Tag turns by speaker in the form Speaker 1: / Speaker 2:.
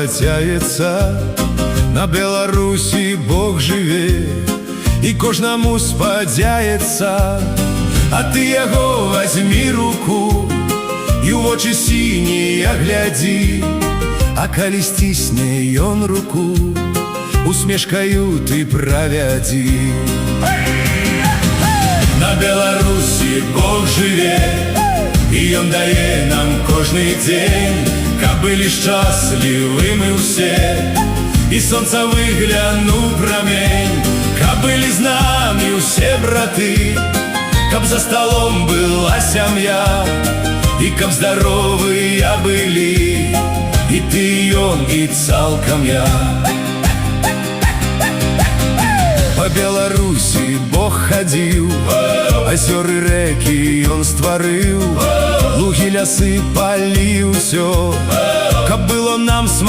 Speaker 1: спадзяецца, на Беларусі Бог жыве, і кожнаму спадзяецца. А ты яго вазьмі руку і ў вочы сінія глядзі, а калі сцісне ён руку, усмешкаю ты правядзі. На Беларусі Бог жыве, і ён дае нам кожны дзень, каб былі шчаслівымі ўсе, і сонца выглянуў прамень, каб былі з намі ўсе браты, каб за сталом была сям'я, і каб здаровыя былі і ты, ён, і цалкам я. Па Беларусі Бог хадзіў, азёры рэкі ён стварыў, лугі лясы палі ўсё, каб было нам смачна.